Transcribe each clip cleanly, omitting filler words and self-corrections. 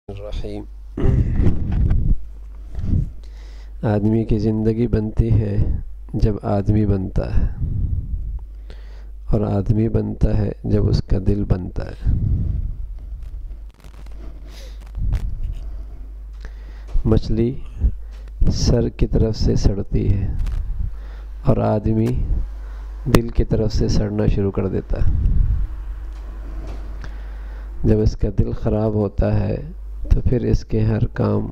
الرحیم۔ آدمی کی زندگی بنتی ہے جب آدمی بنتا ہے، اور آدمی بنتا ہے جب اس کا دل بنتا ہے۔ مچھلی سر کی طرف سے سڑتی ہے اور آدمی دل کی طرف سے سڑنا شروع کر دیتا ہے۔ جب اس کا دل خراب ہوتا ہے تو پھر اس کے ہر کام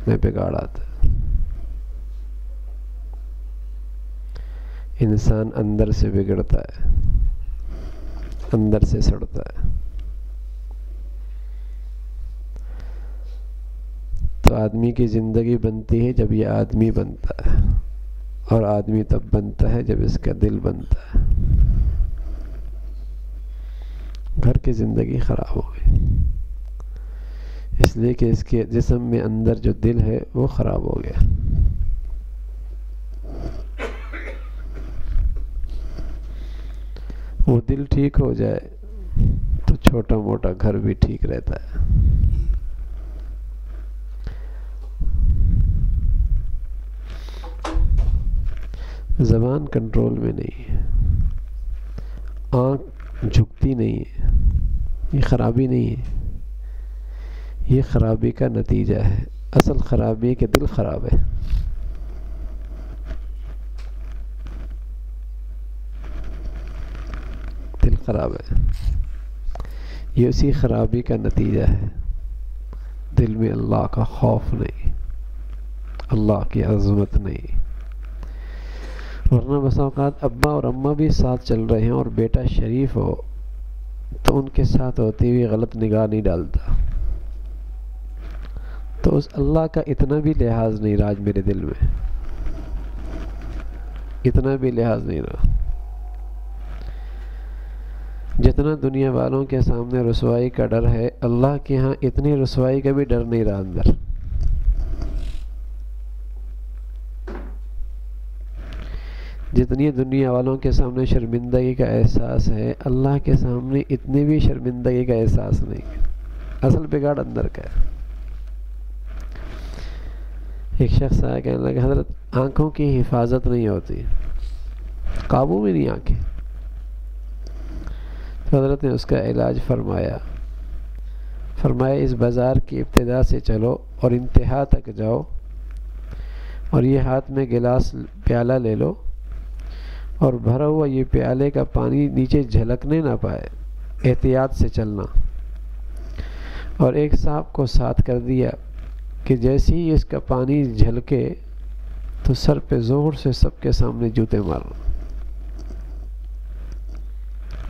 میں بگاڑ آتا ہے۔ انسان اندر سے بگڑتا ہے، اندر سے سڑتا ہے۔ تو آدمی کی زندگی بنتی ہے جب یہ آدمی بنتا ہے، اور آدمی تب بنتا ہے جب اس کا دل بنتا ہے۔ گھر کی زندگی خراب ہو گئی، اس لیے کہ اس کے جسم میں اندر جو دل ہے وہ خراب ہو گیا۔ وہ دل ٹھیک ہو جائے تو چھوٹا موٹا گھر بھی ٹھیک رہتا ہے۔ زبان کنٹرول میں نہیں ہے، آنکھ جھکتی نہیں ہے، یہ خرابی نہیں ہے، یہ خرابی کا نتیجہ ہے۔ اصل خرابی ہے کہ دل خراب ہے۔ دل خراب ہے، یہ اسی خرابی کا نتیجہ ہے۔ دل میں اللہ کا خوف نہیں، اللہ کی عظمت نہیں۔ ورنہ بس اوقات ابا اور اماں بھی ساتھ چل رہے ہیں اور بیٹا شریف ہو تو ان کے ساتھ ہوتی ہوئی غلط نگاہ نہیں ڈالتا، تو اس اللہ کا اتنا بھی لحاظ نہیں رہا۔ آج میرے دل میں اتنا بھی لحاظ نہیں رہا، جتنا دنیا والوں کے سامنے رسوائی کا ڈر ہے، اللہ کے ہاں اتنی رسوائی کا بھی ڈر نہیں رہا اندر۔ جتنی دنیا والوں کے سامنے شرمندگی کا احساس ہے، اللہ کے سامنے اتنی بھی شرمندگی کا احساس نہیں۔ اصل بگاڑ اندر کا ہے۔ ایک شخص آیا کہنے لگا، حضرت آنکھوں کی حفاظت نہیں ہوتی، قابو میں نہیں آنکھیں۔ تو حضرت نے اس کا علاج فرمایا اس بازار کی ابتدا سے چلو اور انتہا تک جاؤ، اور یہ ہاتھ میں گلاس پیالہ لے لو، اور بھرا ہوا یہ پیالے کا پانی نیچے جھلکنے نہ پائے، احتیاط سے چلنا۔ اور ایک صاحب کو ساتھ کر دیا کہ جیسے ہی اس کا پانی جھلکے تو سر پہ زور سے سب کے سامنے جوتے مارنا۔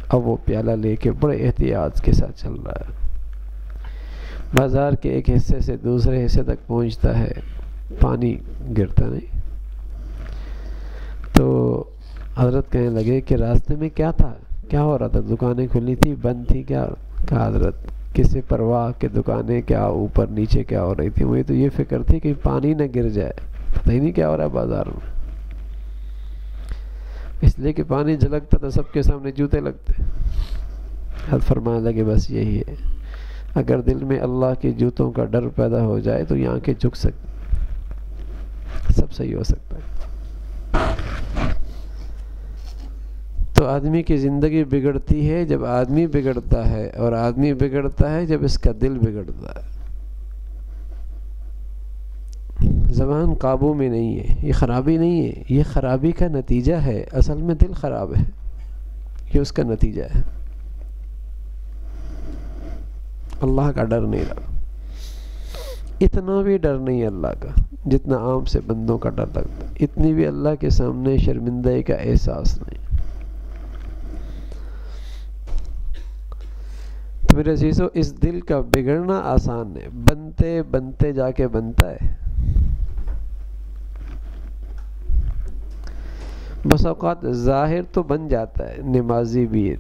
اب وہ پیالہ لے کے بڑے احتیاط کے ساتھ چل رہا ہے، بازار کے ایک حصے سے دوسرے حصے تک پہنچتا ہے، پانی گرتا نہیں۔ تو حضرت کہنے لگے کہ راستے میں کیا تھا، کیا ہو رہا تھا؟ دکانیں کھلی تھی، بند تھی کیا؟ کہا حضرت کسی پرواہ کہ دکانیں کیا اوپر نیچے کیا ہو رہی تھی، مجھے تو یہ فکر تھی کہ پانی نہ گر جائے، پتہ ہی نہیں کیا ہو رہا ہے بازار میں، اس لیے کہ پانی جھلکتا تو سب کے سامنے جوتے لگتے۔ حضرت فرمانے لگے بس یہی ہے، اگر دل میں اللہ کے جوتوں کا ڈر پیدا ہو جائے تو یہ آنکھیں جھک سکتی، سب صحیح ہو سکتا ہے۔ تو آدمی کی زندگی بگڑتی ہے جب آدمی بگڑتا ہے، اور آدمی بگڑتا ہے جب اس کا دل بگڑتا ہے۔ زبان قابو میں نہیں ہے، یہ خرابی نہیں ہے، یہ خرابی کا نتیجہ ہے۔ اصل میں دل خراب ہے، یہ اس کا نتیجہ ہے۔ اللہ کا ڈر نہیں رہا، اتنا بھی ڈر نہیں اللہ کا جتنا عام سے بندوں کا ڈر لگتا، اتنی بھی اللہ کے سامنے شرمندگی کا احساس نہیں۔ تو میرے عزیزو، اس دل کا بگڑنا آسان ہے، بنتے بنتے جا کے بنتا ہے۔ بس اوقات ظاہر تو بن جاتا ہے، نمازی بھی،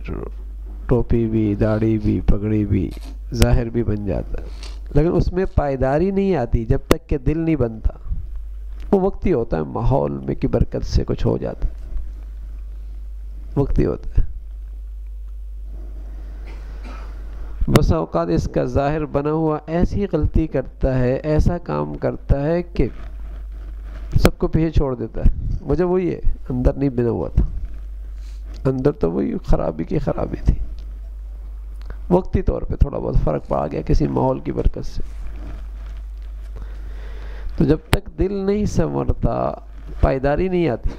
ٹوپی بھی، داڑھی بھی، پگڑی بھی، ظاہر بھی بن جاتا ہے، لیکن اس میں پائیداری نہیں آتی جب تک کہ دل نہیں بنتا۔ وہ وقتی ہوتا ہے، ماحول میں کی برکت سے کچھ ہو جاتا ہے، وقتی ہوتا ہے۔ بس اوقات اس کا ظاہر بنا ہوا ایسی غلطی کرتا ہے، ایسا کام کرتا ہے کہ سب کو پیچھے چھوڑ دیتا ہے، مجھے وہی ہے، اندر نہیں بنا ہوا تھا، اندر تو وہی خرابی کی خرابی تھی، وقتی طور پہ تھوڑا بہت فرق پڑ گیا کسی ماحول کی برکت سے۔ تو جب تک دل نہیں سنورتا پائیداری نہیں آتی،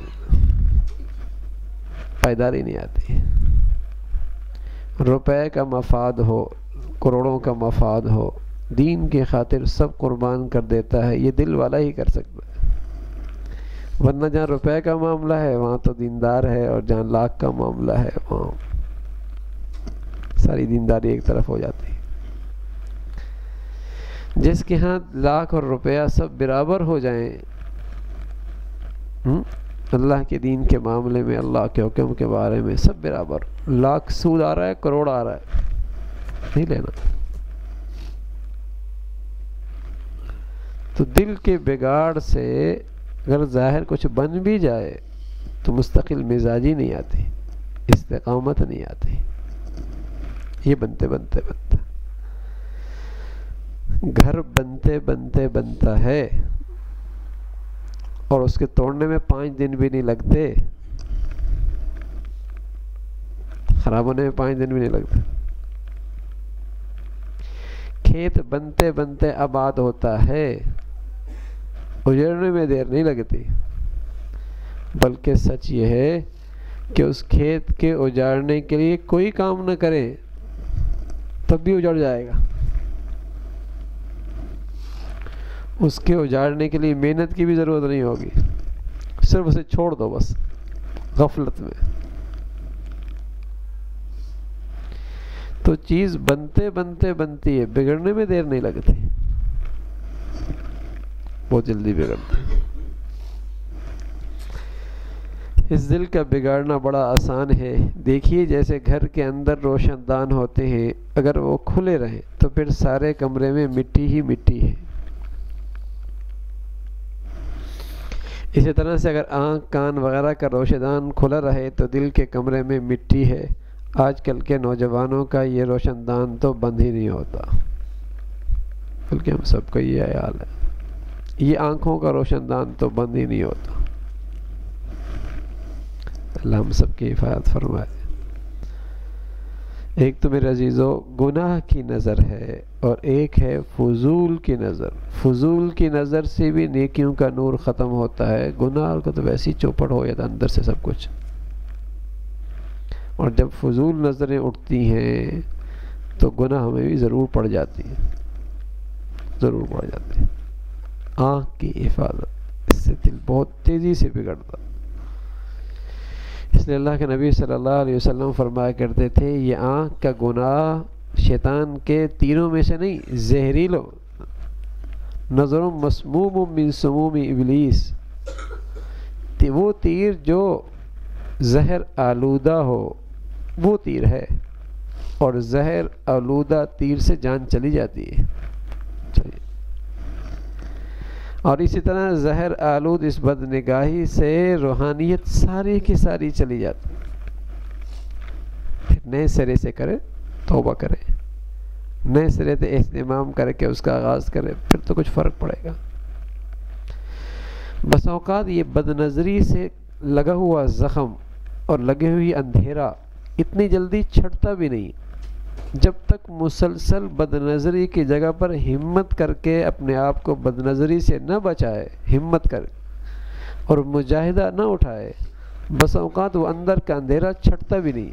پائیداری نہیں آتی۔ روپے کا مفاد ہو، کروڑوں کا مفاد ہو، دین کی خاطر سب قربان کر دیتا ہے، یہ دل والا ہی کر سکتا ہے، ورنہ جہاں روپے کا معاملہ ہے وہاں تو دیندار ہے، اور جہاں لاکھ کا معاملہ ہے وہاں ساری دینداری ایک طرف ہو جاتی ہے۔ جس کے ہاں لاکھ اور روپیہ سب برابر ہو جائیں اللہ کے دین کے معاملے میں، اللہ کے حکم کے بارے میں سب برابر، لاکھ سود آ رہا ہے، کروڑ آ رہا ہے، نہیں لینا۔ تو دل کے بگاڑ سے اگر ظاہر کچھ بن بھی جائے تو مستقل مزاجی نہیں آتی، استقامت نہیں آتی، یہ بنتے بنتے بنتا گھر بنتے بنتے بنتا ہے، اور اس کے توڑنے میں 5 دن بھی نہیں لگتے، خراب ہونے میں 5 دن بھی نہیں لگتے۔ کھیت بنتے بنتے آباد ہوتا ہے، اجڑنے میں دیر نہیں لگتی، بلکہ سچ یہ ہے کہ اس کھیت کے اجاڑنے کے لیے کوئی کام نہ کرے تب بھی اجڑ جائے گا، اس کے اجاڑنے کے لیے محنت کی بھی ضرورت نہیں ہوگی، صرف اسے چھوڑ دو بس غفلت میں۔ تو چیز بنتے بنتے بنتی ہے، بگڑنے میں دیر نہیں لگتی، بہت جلدی بگڑتی۔ اس دل کا بگاڑنا بڑا آسان ہے، دیکھیے جیسے گھر کے اندر روشن دان ہوتے ہیں، اگر وہ کھلے رہیں تو پھر سارے کمرے میں مٹی ہی مٹی ہے۔ اسی طرح سے اگر آنکھ کان وغیرہ کا روشندان کھلا رہے تو دل کے کمرے میں مٹی ہے۔ آج کل کے نوجوانوں کا یہ روشن دان تو بند ہی نہیں ہوتا، بلکہ ہم سب کا یہ حال ہے، یہ آنکھوں کا روشن دان تو بند ہی نہیں ہوتا۔ اللہ ہم سب کی حفاظت فرمائے۔ ایک تو میرے عزیزو گناہ کی نظر ہے، اور ایک ہے فضول کی نظر۔ فضول کی نظر سے بھی نیکیوں کا نور ختم ہوتا ہے، گناہ کو تو ویسی چوپڑ ہو جاتا اندر سے سب کچھ، اور جب فضول نظریں اٹھتی ہیں تو گناہ ہمیں بھی ضرور پڑ جاتی ہے، ضرور پڑ جاتی ہے۔ آنکھ کی حفاظت، اس سے دل بہت تیزی سے بگڑتا، اس لیے اللہ کے نبی صلی اللہ علیہ وسلم فرمایا کرتے تھے یہ آنکھ کا گناہ شیطان کے تیروں میں سے نہیں، زہریلو نظر مسموم من سموم ابلیس، وہ تیر جو زہر آلودہ ہو وہ تیر ہے، اور زہر آلودہ تیر سے جان چلی جاتی ہے۔ اور اسی طرح زہر آلود اس بدنگاہی سے روحانیت ساری کی ساری چلی جاتی، پھر نئے سرے سے کرے، توبہ کرے، نئے سرے سے اہتمام کر کے اس کا آغاز کرے، پھر تو کچھ فرق پڑے گا۔ بس اوقات یہ بدنظری سے لگا ہوا زخم اور لگے ہوئی اندھیرا اتنی جلدی چھٹتا بھی نہیں، جب تک مسلسل بدنظری کی جگہ پر ہمت کر کے اپنے آپ کو بدنظری سے نہ بچائے، ہمت کر اور مجاہدہ نہ اٹھائے، بس اوقات وہ اندر کا اندھیرا چھٹتا بھی نہیں،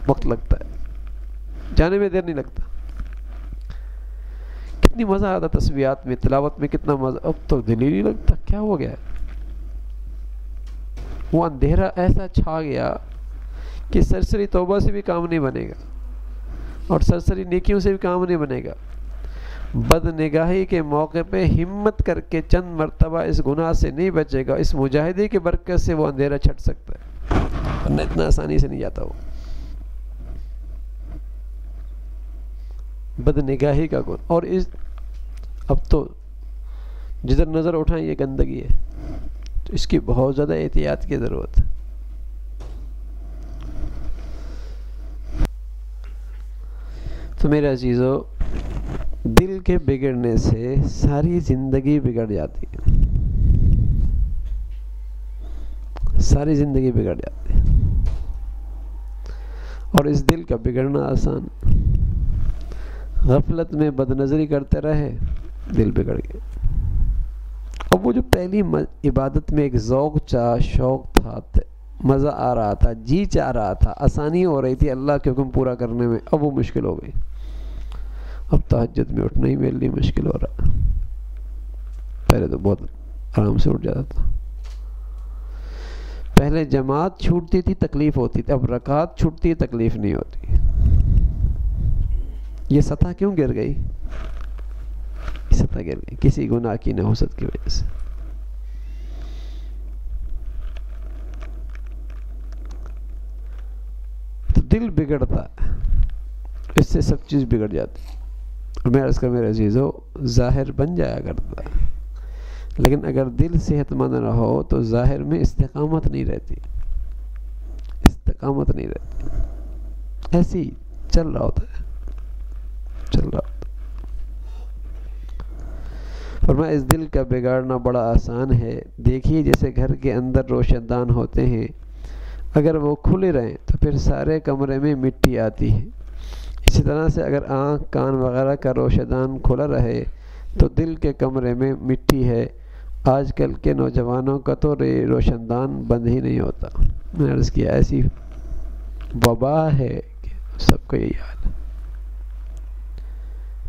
وقت لگتا ہے، جانے میں دیر نہیں لگتا۔ کتنی مزہ آتا تسبیحات میں، تلاوت میں کتنا مزہ، اب تو دل ہی نہیں لگتا، کیا ہو گیا ہے؟ وہ اندھیرا ایسا چھا گیا کہ سرسری توبہ سے بھی کام نہیں بنے گا، اور سرسری نیکیوں سے بھی کام نہیں بنے گا۔ بد نگاہی کے موقع پہ ہمت کر کے چند مرتبہ اس گناہ سے نہیں بچے گا، اس مجاہدے کی برکت سے وہ اندھیرا چھٹ سکتا ہے، ورنہ اتنا آسانی سے نہیں جاتا وہ۔ بد نگاہی کا گن، اور اب تو جدھر نظر اٹھائیں یہ گندگی ہے، تو اس کی بہت زیادہ احتیاط کی ضرورت ہے۔ تو میرے عزیزو، دل کے بگڑنے سے ساری زندگی بگڑ جاتی ہے، ساری زندگی بگڑ جاتی ہے۔ اور اس دل کا بگڑنا آسان، غفلت میں بد نظری کرتے رہے، دل بگڑ گیا۔ اب وہ جو پہلی عبادت میں ایک ذوق شوق تھا، مزہ آ رہا تھا، جی چاہ رہا تھا، آسانی ہو رہی تھی اللہ کے حکم پورا کرنے میں، اب وہ مشکل ہو گئی۔ اب تہجد میں اٹھنا ہی میرے لیے مشکل ہو رہا۔ پہلے تو بہت آرام سے اٹھ جاتا تھا، پہلے جماعت چھوٹتی تھی تکلیف ہوتی تھی، اب رکعت چھوٹتی ہے تکلیف نہیں ہوتی۔ یہ سطح کیوں گر گئی؟ سطح گر گئی کسی گناہ کی نحوست کی وجہ سے۔ تو دل بگڑتا ہے، اس سے سب چیز بگڑ جاتی ہے۔ اور میں عرض کر میرے عزیزو، ظاہر بن جایا کرتا ہے، لیکن اگر دل صحت مند نہ ہو تو ظاہر میں استقامت نہیں رہتی، استقامت نہیں رہتی، ایسی ہی چل رہا ہوتا ہے، چل رہا ہوتا ہے۔ فرمایا اس دل کا بگاڑنا بڑا آسان ہے۔ دیکھیے جیسے گھر کے اندر روشن دان ہوتے ہیں، اگر وہ کھلے رہیں تو پھر سارے کمرے میں مٹی آتی ہے۔ اسی طرح سے اگر آنکھ کان وغیرہ کا روشن دان کھلا رہے تو دل کے کمرے میں مٹی ہے۔ آج کل کے نوجوانوں کا تو روشن دان بند ہی نہیں ہوتا۔ میں نے عرض کیا ایسی وبا ہے کہ سب کو یہی حال ہے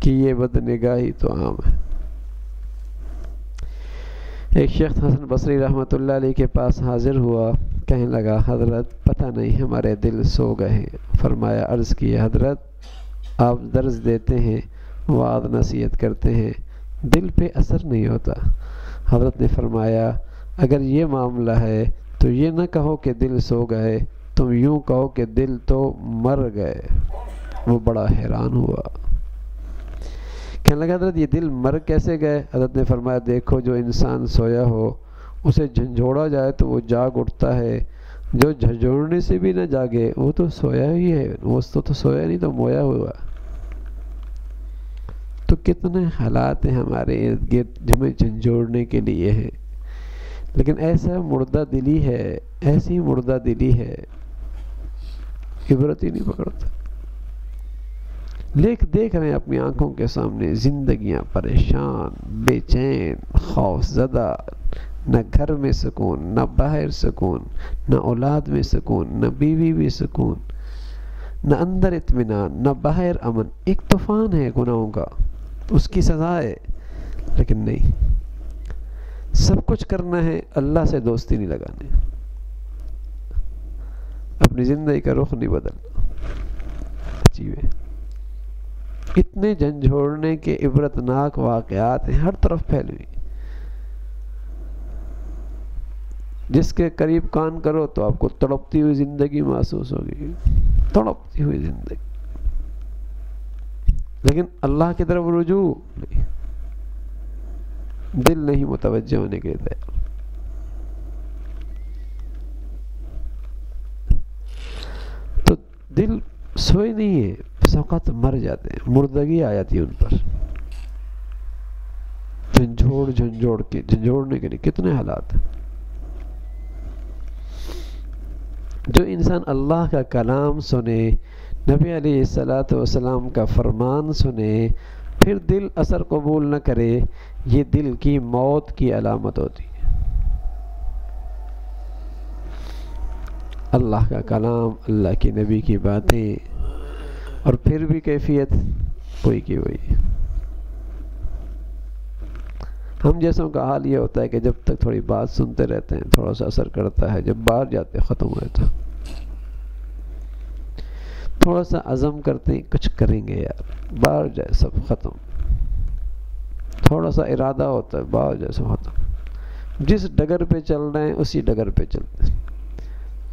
کہ یہ بدنگاہی تو عام ہے۔ ایک شیخ حسن بصری رحمۃ اللہ علیہ کے پاس حاضر ہوا، کہنے لگا حضرت پتہ نہیں ہمارے دل سو گئے ہیں۔ فرمایا، عرض کی حضرت آپ درس دیتے ہیں، وعظ نصیحت کرتے ہیں، دل پہ اثر نہیں ہوتا۔ حضرت نے فرمایا اگر یہ معاملہ ہے تو یہ نہ کہو کہ دل سو گئے، تم یوں کہو کہ دل تو مر گئے۔ وہ بڑا حیران ہوا، کہنے لگا حضرت یہ دل مر کیسے گئے؟ حضرت نے فرمایا دیکھو جو انسان سویا ہو اسے جھنجھوڑا جائے تو وہ جاگ اٹھتا ہے، جو جھنجھوڑنے سے بھی نہ جاگے وہ تو سویا ہی ہے، وہ تو سویا نہیں تو مویا ہوا۔ تو کتنے حالات ہیں ہمارے ارد گرد جو ہمیں جھنجھوڑنے کے لیے ہیں، لیکن ایسا مردہ دلی ہے، ایسی مردہ دلی ہے، عبرت ہی نہیں پکڑتا۔ دیکھ رہے ہیں اپنی آنکھوں کے سامنے زندگیاں پریشان، بے چین، خوف زدہ، نہ گھر میں سکون، نہ باہر سکون، نہ اولاد میں سکون، نہ بیوی میں سکون، نہ اندر اطمینان، نہ باہر امن۔ ایک طوفان ہے گناہوں کا، اس کی سزا ہے، لیکن نہیں، سب کچھ کرنا ہے، اللہ سے دوستی نہیں لگانی، اپنی زندگی کا رخ نہیں بدلنا۔ عجیب ہے، اتنے جھنجھوڑنے کے عبرتناک واقعات ہیں ہر طرف پھیلی ہوئی۔ جس کے قریب کان کرو تو آپ کو تڑپتی ہوئی زندگی محسوس ہوگی، تڑپتی ہوئی زندگی، لیکن اللہ کی طرف رجوع نہیں، دل نہیں متوجہ ہونے کے لیے۔ تو دل سوئے نہیں ہے، اس وقت مر جاتے ہیں، مردگی آ جاتی ہے ان پر، جھنجھوڑنے کے لیے کتنے حالات ہیں۔ جو انسان اللہ کا کلام سنے، نبی علیہ الصلوۃ والسلام کا فرمان سنے، پھر دل اثر قبول نہ کرے، یہ دل کی موت کی علامت ہوتی ہے۔ اللہ کا کلام، اللہ کی نبی کی باتیں، اور پھر بھی کیفیت وہی کی وہی۔ ہم جیسوں کا حال یہ ہوتا ہے کہ جب تک تھوڑی بات سنتے رہتے ہیں تھوڑا سا اثر کرتا ہے، جب باہر جاتے ختم ہو جاتا، تھوڑا سا عزم کرتے ہیں کچھ کریں گے یار، باہر جائے سب ختم، تھوڑا سا ارادہ ہوتا ہے باہر جائے سب ختم۔ جس ڈگر پہ چل رہے ہیں اسی ڈگر پہ چلتے ہیں،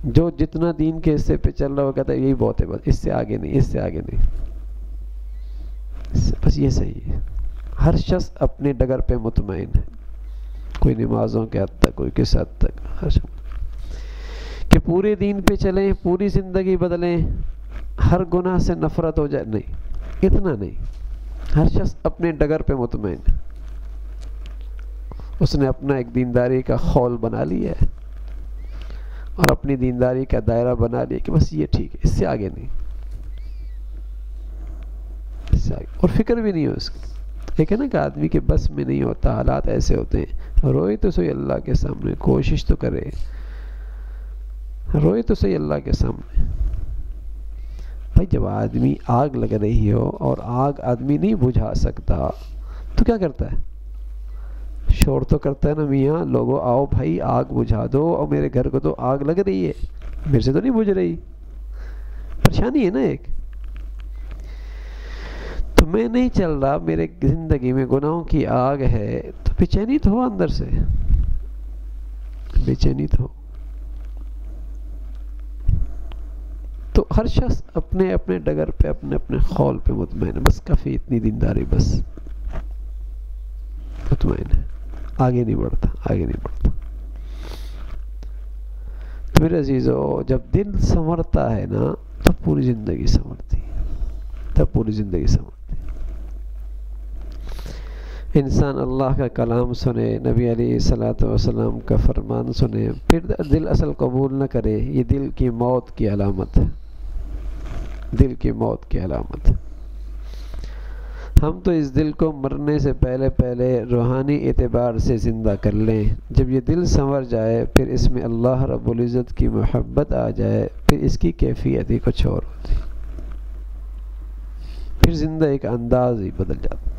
جو جتنا دین کے حصے پہ چل رہا ہے وہ کہتا ہے یہی بہت ہے، بس اس سے آگے نہیں، اس سے آگے نہیں، بس یہ صحیح ہے۔ ہر شخص اپنے ڈگر پہ مطمئن ہے، کوئی نمازوں کے حد تک، کوئی کس حد تک، ہر شخص کہ پورے دین پہ چلیں، پوری زندگی بدلیں، ہر گناہ سے نفرت ہو جائے، نہیں، اتنا نہیں، ہر شخص اپنے ڈگر پہ مطمئن ہے، اس نے اپنا ایک دینداری کا خول بنا لیا ہے اور اپنی دینداری کا دائرہ بنا لیا کہ بس یہ ٹھیک ہے، اس سے آگے نہیں، اس سے آگے، اور فکر بھی نہیں ہو اس کی۔ ایک ہے نا کہ آدمی کے بس میں نہیں ہوتا، حالات ایسے ہوتے ہیں، روئے تو صحیح اللہ کے سامنے، کوشش تو کرے، روئے تو صحیح اللہ کے سامنے۔ بھائی جب آدمی آگ لگ رہی ہو اور آگ آدمی نہیں بجھا سکتا تو کیا کرتا ہے؟ شور تو کرتا ہے نا، میاں لوگوں آؤ بھائی آگ بجھا دو، اور میرے گھر کو تو آگ لگ رہی ہے، میرے سے تو نہیں بجھ رہی، پریشانی ہے نا ایک، تو میں نہیں چل رہا، میرے زندگی میں گناہوں کی آگ ہے، تو بے چینی تو ہو، اندر سے بے چینی تو ہو۔ تو ہر شخص اپنے اپنے ڈگر پہ، اپنے اپنے خول پہ مطمئن ہے، بس کافی اتنی دینداری، بس مطمئن ہے، آگے نہیں بڑھتا، آگے نہیں بڑھتا۔ تو میرے عزیزو، جب دل سنورتا ہے نا تب پوری زندگی سنورتی ہے، تب پوری زندگی سنورتی ہے۔ انسان اللہ کا کلام سنے، نبی علیہ الصلوۃ والسلام کا فرمان سنے، پھر دل اصل قبول نہ کرے، یہ دل کی موت کی علامت ہے، دل کی موت کی علامت ہے۔ ہم تو اس دل کو مرنے سے پہلے پہلے روحانی اعتبار سے زندہ کر لیں، جب یہ دل سنور جائے، پھر اس میں اللہ رب العزت کی محبت آ جائے، پھر اس کی کیفیت ہی کچھ اور ہوتی، پھر زندگی کا انداز ہی بدل جاتا۔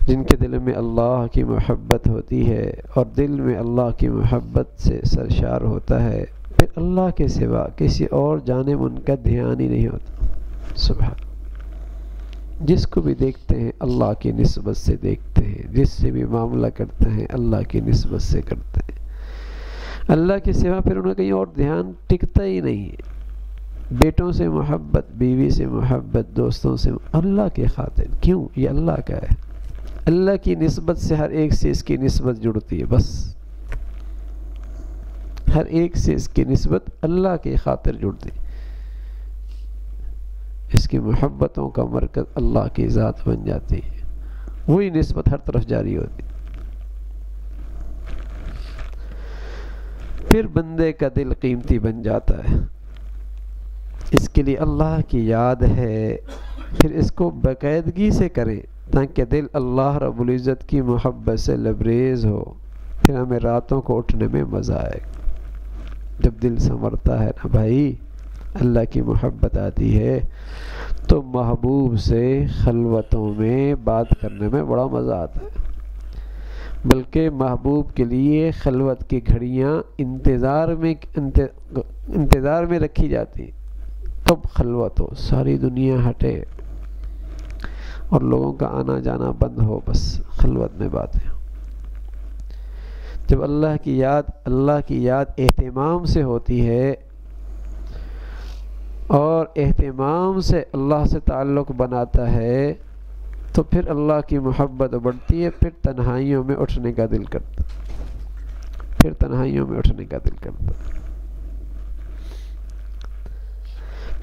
جن کے دل میں اللہ کی محبت ہوتی ہے اور دل میں اللہ کی محبت سے سرشار ہوتا ہے، پھر اللہ کے سوا کسی اور جانب ان کا دھیان ہی نہیں ہوتا۔ سبحان، جس کو بھی دیکھتے ہیں اللہ کی نسبت سے دیکھتے ہیں، جس سے بھی معاملہ کرتے ہیں اللہ کی نسبت سے کرتے ہیں، اللہ کے سوا پھر ان کا کہیں اور دھیان ٹکتا ہی نہیں ہے۔ بیٹوں سے محبت، بیوی سے محبت، دوستوں سے اللہ کے خاطر، کیوں؟ یہ اللہ کا ہے، اللہ کی نسبت سے ہر ایک سے اس کی نسبت جڑتی ہے، بس ہر ایک سے اس کی نسبت اللہ کی خاطر جڑتی، اس کی محبتوں کا مرکز اللہ کی ذات بن جاتی ہے، وہی نسبت ہر طرف جاری ہوتی۔ پھر بندے کا دل قیمتی بن جاتا ہے، اس کے لیے اللہ کی یاد ہے، پھر اس کو باقاعدگی سے کریں تاکہ دل اللہ رب العزت کی محبت سے لبریز ہو، پھر ہمیں راتوں کو اٹھنے میں مزہ آئے گا۔ جب دل سنورتا ہے نا بھائی، اللہ کی محبت آتی ہے، تو محبوب سے خلوتوں میں بات کرنے میں بڑا مزہ آتا ہے، بلکہ محبوب کے لیے خلوت کی گھڑیاں انتظار میں رکھی جاتی، کب خلوت ہو، ساری دنیا ہٹے اور لوگوں کا آنا جانا بند ہو، بس خلوت میں باتیں۔ جب اللہ کی یاد اہتمام سے ہوتی ہے اور اہتمام سے اللہ سے تعلق بناتا ہے، تو پھر اللہ کی محبت بڑھتی ہے، پھر تنہائیوں میں اٹھنے کا دل کرتا، پھر تنہائیوں میں اٹھنے کا دل کرتا،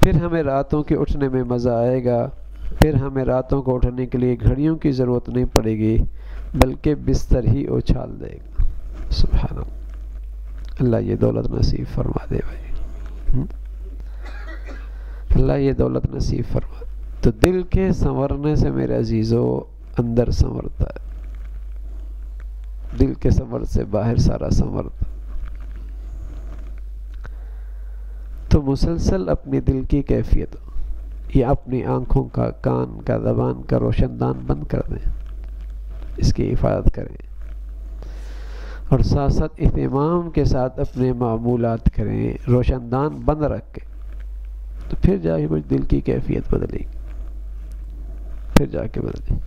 پھر ہمیں راتوں کے اٹھنے میں مزہ آئے گا، پھر ہمیں راتوں کو اٹھنے کے لیے گھڑیوں کی ضرورت نہیں پڑے گی، بلکہ بستر ہی اچھال دے گا۔ سبحان اللہ، اللہ یہ دولت نصیب فرما دے بھائی، اللہ یہ دولت نصیب فرما دے۔ تو دل کے سنورنے سے میرے عزیزو اندر سنورتا ہے، دل کے سنور سے باہر سارا سنورتا۔ تو مسلسل اپنی دل کی کیفیت یا اپنی آنکھوں کا، کان کا، زبان کا روشن دان بند کر دیں، اس کی حفاظت کریں، اور ساتھ ساتھ اہتمام کے ساتھ اپنے معمولات کریں، روشن دان بند رکھ کے، تو پھر جا کے کچھ دل کی کیفیت بدلے گی، پھر جا کے بدلے گی۔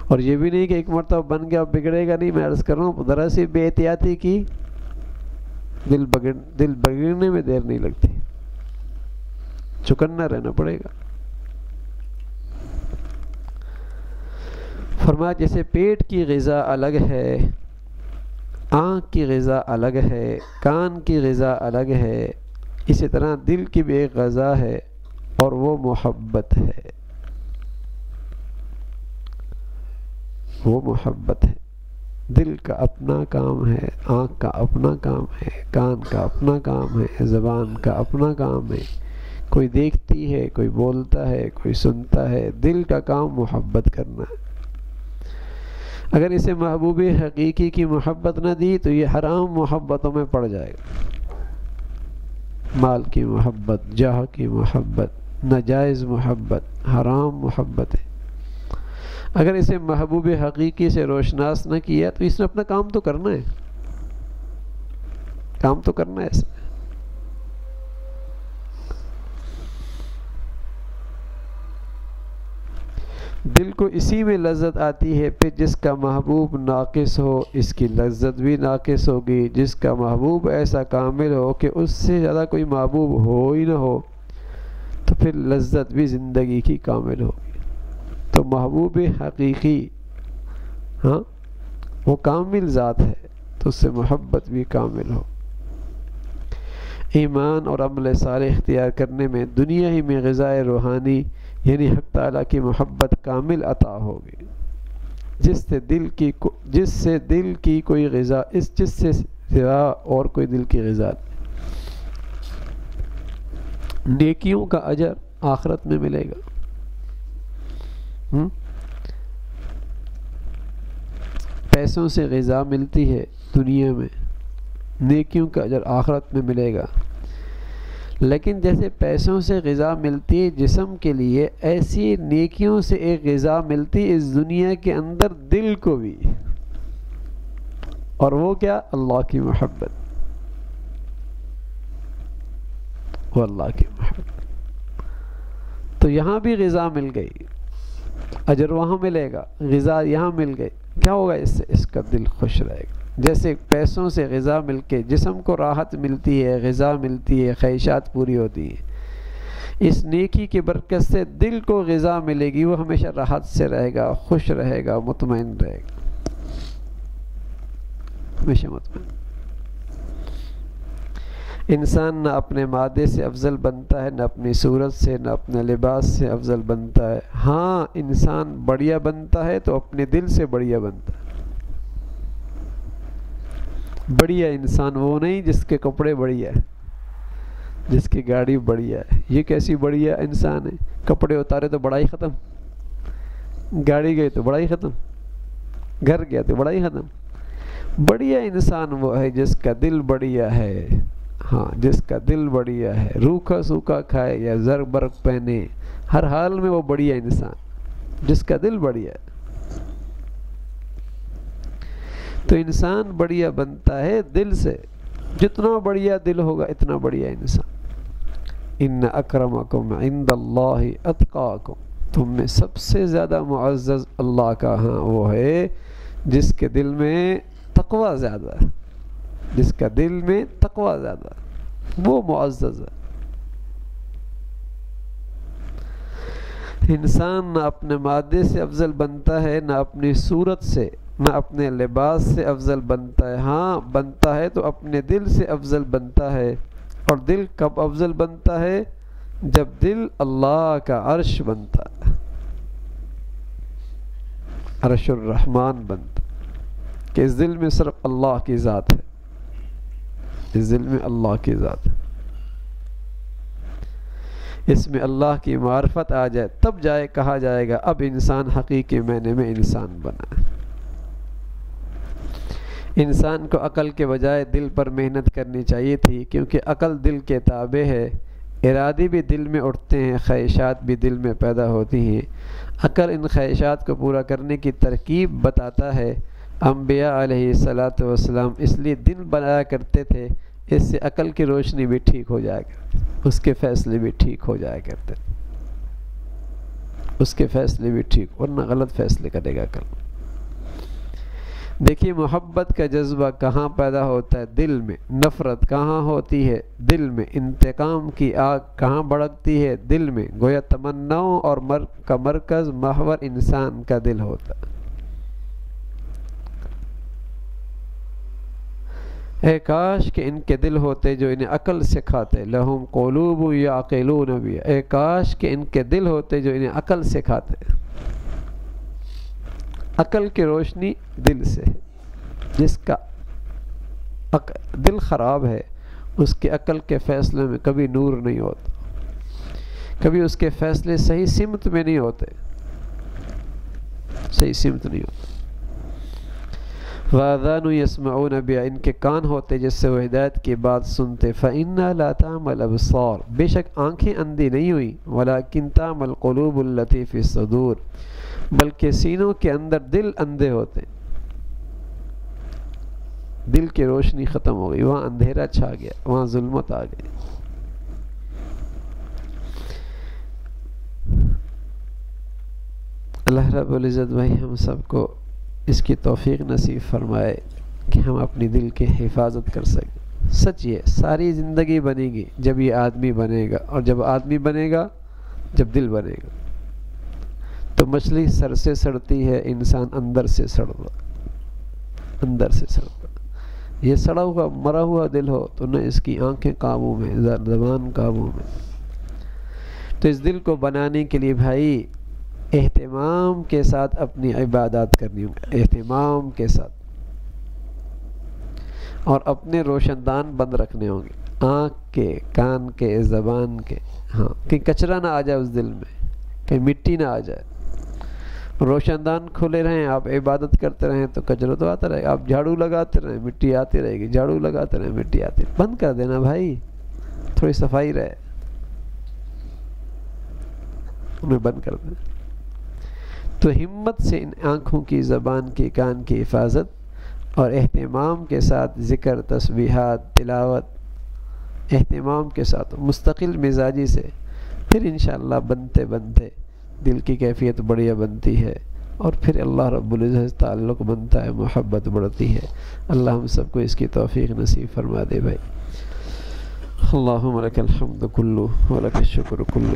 اور یہ بھی نہیں کہ ایک مرتبہ بن گیا بگڑے گا نہیں، میں عرض کر رہا ہوں ذرا سی بے احتیاطی کی دل بگڑنے میں دیر نہیں لگتی، چکنا رہنا پڑے گا۔ فرمایا جیسے پیٹ کی غذا الگ ہے، آنکھ کی غذا الگ ہے، کان کی غذا الگ ہے، اسی طرح دل کی بھی ایک غذا ہے اور وہ محبت ہے، وہ محبت ہے۔ دل کا اپنا کام ہے، آنکھ کا اپنا کام ہے، کان کا اپنا کام ہے، زبان کا اپنا کام ہے، کوئی دیکھتی ہے، کوئی بولتا ہے، کوئی سنتا ہے، دل کا کام محبت کرنا ہے۔ اگر اسے محبوب حقیقی کی محبت نہ دی تو یہ حرام محبتوں میں پڑ جائے گا، مال کی محبت، جاہ کی محبت، ناجائز محبت، حرام محبت ہے۔ اگر اسے محبوب حقیقی سے روشناس نہ کیا تو اس نے اپنا کام تو کرنا ہے، کام تو کرنا ہے اس نے۔ دل کو اسی میں لذت آتی ہے، پھر جس کا محبوب ناقص ہو اس کی لذت بھی ناقص ہوگی، جس کا محبوب ایسا کامل ہو کہ اس سے زیادہ کوئی محبوب ہو ہی نہ ہو تو پھر لذت بھی زندگی کی کامل ہوگی۔ تو محبوب حقیقی وہ کامل ذات ہے تو اس سے محبت بھی کامل ہو۔ ایمان اور عمل صالح اختیار کرنے میں دنیا ہی میں غذائے روحانی یعنی حق تعالیٰ کی محبت کامل عطا ہوگی، جس سے دل کی کوئی غذا جس سے سوا اور کوئی دل کی غذا نہیں۔ نیکیوں کا اجر آخرت میں ملے گا، پیسوں سے غذا ملتی ہے دنیا میں، نیکیوں کا اجر آخرت میں ملے گا۔ لیکن جیسے پیسوں سے غذا ملتی ہے جسم کے لیے، ایسی نیکیوں سے ایک غذا ملتی ہے اس دنیا کے اندر دل کو بھی، اور وہ کیا؟ اللہ کی محبت، وہ اللہ کی محبت۔ تو یہاں بھی غذا مل گئی، اجر وہاں ملے گا، غذا یہاں مل گئی، کیا ہوگا اس سے؟ اس کا دل خوش رہے گا۔ جیسے پیسوں سے غذا مل کے جسم کو راحت ملتی ہے، غذا ملتی ہے، خواہشات پوری ہوتی ہیں، اس نیکی کی برکت سے دل کو غذا ملے گی، وہ ہمیشہ راحت سے رہے گا، خوش رہے گا، مطمئن رہے گا، ہمیشہ مطمئن۔ انسان نہ اپنے مادے سے افضل بنتا ہے، نہ اپنی صورت سے، نہ اپنے لباس سے افضل بنتا ہے۔ ہاں انسان بڑھیا بنتا ہے تو اپنے دل سے بڑھیا بنتا ہے۔ بڑھیا انسان وہ نہیں جس کے کپڑے بڑھیا ہے، جس کی گاڑی بڑھیا ہے۔ یہ کیسی بڑھیا انسان ہے؟ کپڑے اتارے تو بڑائی ختم، گاڑی گئی تو بڑائی ختم، گھر گیا تو بڑائی ختم۔ بڑھیا انسان وہ ہے جس کا دل بڑھیا ہے، ہاں جس کا دل بڑھیا ہے، روکھا سوکھا کھائے یا زر برق پہنے، ہر حال میں وہ بڑھیا انسان جس کا دل بڑھیا ہے۔ تو انسان بڑھیا بنتا ہے دل سے، جتنا بڑھیا دل ہوگا اتنا بڑھیا انسان۔ ان اکرمکم عند اللہ اتقاکم، تم میں سب سے زیادہ معزز اللہ کا ہاں وہ ہے جس کے دل میں تقوی زیادہ ہے، جس کا دل میں تقوی زیادہ ہے، وہ معزز ہے۔ انسان نہ اپنے مادے سے افضل بنتا ہے، نہ اپنی صورت سے، نہ اپنے لباس سے افضل بنتا ہے۔ ہاں بنتا ہے تو اپنے دل سے افضل بنتا ہے، اور دل کب افضل بنتا ہے؟ جب دل اللہ کا عرش بنتا ہے، عرش الرحمن بنتا ہے، کہ اس دل میں صرف اللہ کی ذات ہے، اس دل میں اللہ کی ذات ہے، اس میں اللہ کی معرفت آ جائے، تب جائے کہا جائے گا اب انسان حقیقی معنی میں انسان بنا ہے۔ انسان کو عقل کے بجائے دل پر محنت کرنی چاہیے تھی، کیونکہ عقل دل کے تابع ہے، ارادے بھی دل میں اٹھتے ہیں، خواہشات بھی دل میں پیدا ہوتی ہیں۔ عقل ان خواہشات کو پورا کرنے کی ترکیب بتاتا ہے۔ انبیاء علیہ الصلاۃ والسلام اس لیے دل بنایا کرتے تھے، اس سے عقل کی روشنی بھی ٹھیک ہو جایا کرتی، اس کے فیصلے بھی ٹھیک ہو جایا کرتے، اس کے فیصلے بھی ٹھیک، ورنہ غلط فیصلے کرے گا عقل۔ دیکھیے محبت کا جذبہ کہاں پیدا ہوتا ہے؟ دل میں۔ نفرت کہاں ہوتی ہے؟ دل میں۔ انتقام کی آگ کہاں بھڑکتی ہے؟ دل میں۔ گویا تمناؤں اور کا مرکز محور انسان کا دل ہوتا ہے۔ اے کاش کہ ان کے دل ہوتے جو انہیں عقل سکھاتے، لہم قلوب یعقلون بہا، اے کاش کہ ان کے دل ہوتے جو انہیں عقل سکھاتے۔ عقل کی روشنی دل سے ہے، جس کا دل خراب ہے اس کے عقل کے فیصلے میں کبھی نور نہیں ہوتا، کبھی اس کے فیصلے صحیح سمت میں نہیں ہوتے، صحیح سمت نہیں ہوتے۔ وَآذَانُ يَسْمَعُونَ بِهَا، ان کے کان ہوتے جس سے وہ ہدایت کی بات سنتے۔ فَإِنَّا لَا تَعْمَى الْأَبْصَارُ، بے شک آنکھیں اندھی نہیں ہوئی، وَلَكِنْ تَعْمَى الْقُلُوبُ الَّتِي فِي الصُّدُورِ، بلکہ سینوں کے اندر دل اندھے ہوتے، دل کی روشنی ختم ہو گئی، وہاں اندھیرا چھا گیا، وہاں ظلمت آ گئی۔ اللہ رب العزت بھائی ہم سب کو اس کی توفیق نصیب فرمائے کہ ہم اپنی دل کی حفاظت کر سکیں۔ سچ یہ ساری زندگی بنے گی جب یہ آدمی بنے گا، اور جب آدمی بنے گا جب دل بنے گا۔ تو مچھلی سر سے سڑتی ہے، انسان اندر سے سڑتا، اندر سے سڑتا۔ یہ سڑا ہوا مرا ہوا دل ہو تو نہ اس کی آنکھیں قابو میں، زبان قابو میں۔ تو اس دل کو بنانے کے لیے بھائی اہتمام کے ساتھ اپنی عبادات کرنی ہوگی، اہتمام کے ساتھ، اور اپنے روشن دان بند رکھنے ہوں گے، آنکھ کے، کان کے، زبان کے، ہاں کہیں کچرا نہ آ جائے اس دل میں، کہیں مٹی نہ آ جائے۔ روشن دان کھلے رہیں، آپ عبادت کرتے رہیں تو کچرا تو آتا رہے گا، آپ جھاڑو لگاتے رہیں مٹی آتی رہے گی، جھاڑو لگاتے رہیں مٹی آتی رہے گی۔ بند کر دینا بھائی، تھوڑی صفائی رہے، انہیں بند کر دینا۔ تو ہمت سے ان آنکھوں کی، زبان کی، کان کی حفاظت، اور اہتمام کے ساتھ ذکر، تسبیحات، تلاوت، اہتمام کے ساتھ مستقل مزاجی سے، پھر انشاءاللہ بنتے بنتے دل کی کیفیت بڑھیا بنتی ہے، اور پھر اللہ رب العزت تعلق بنتا ہے، محبت بڑھتی ہے۔ اللہ ہم سب کو اس کی توفیق نصیب فرما دے بھائی۔ اللہم لک الحمد کلو ولک الشکر کلو،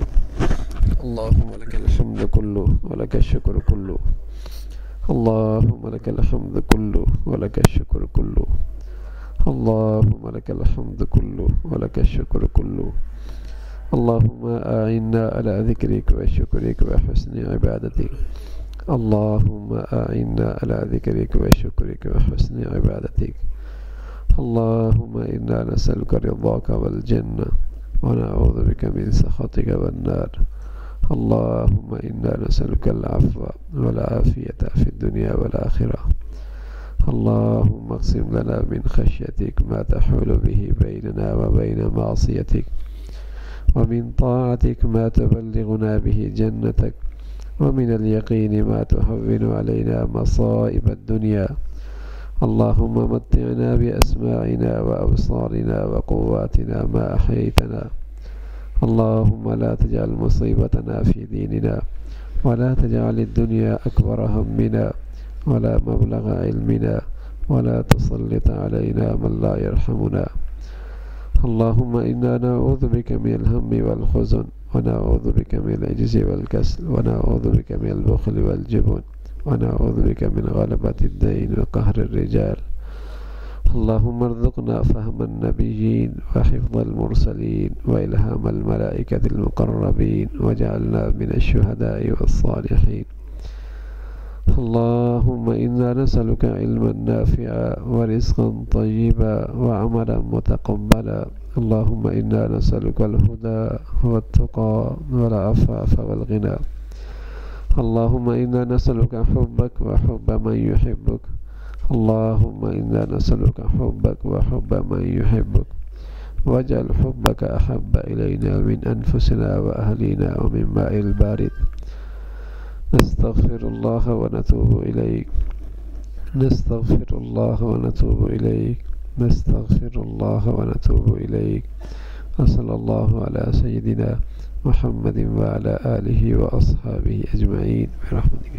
اللہم لک الحمد کلو ولک الشکر کلو، اللہم لک الحمد کلو ولک الشکر کلو، اللہم لک الحمد کلو ولک الشکر کلو، اللہم اعنا علی ذکرک و شکرک و حسن عبادتک، اللہم اعنا علی ذکرک و شکرک و حسن عبادتک، اللہم انا نسألک رضاک والجنہ ونعوذ بک من سخطک والنار، اللہم انا نسألک العفو والعافیة فی الدنیا والآخرہ، اللہم اقسم لنا من خشیتک ما تحول به بیننا وبین معصیتک، ومن طاعتك ما تبلغنا به جنتك، ومن اليقين ما تهون علينا مصائب الدنيا، اللهم متعنا بأسماعنا وأبصارنا وقواتنا ما أحييتنا، اللهم لا تجعل مصيبتنا في ديننا، ولا تجعل الدنيا أكبر همنا ولا مبلغ علمنا، ولا تسلط علينا من لا يرحمنا، اللهم إنا نعوذ بك من الهم والحزن، ونعوذ بك من العجز والكسل، ونعوذ بك من البخل والجبن، ونعوذ بك من غلبة الدين وقهر الرجال، اللهم ارزقنا فهم النبيين وحفظ المرسلين وإلهام الملائكة المقربين، واجعلنا من الشهداء والصالحين، اللهم إنا نسألك علما نافعا ورزقا طيبا وعملا متقبلا، اللهم إنا نسألك الهدى والتقى والعفاف والغنى، اللهم إنا نسألك حبك وحب من يحبك، اللهم إنا نسألك حبك وحب من يحبك، واجعل حبك أحب إلينا من أنفسنا وأهلنا ومن ماء البارد، نستغفر الله ونتوب إليك، نستغفر الله ونتوب إليك، نستغفر الله ونتوب إليك، وصلى الله على سيدنا محمد وعلى آله وأصحابه أجمعين برحمتك.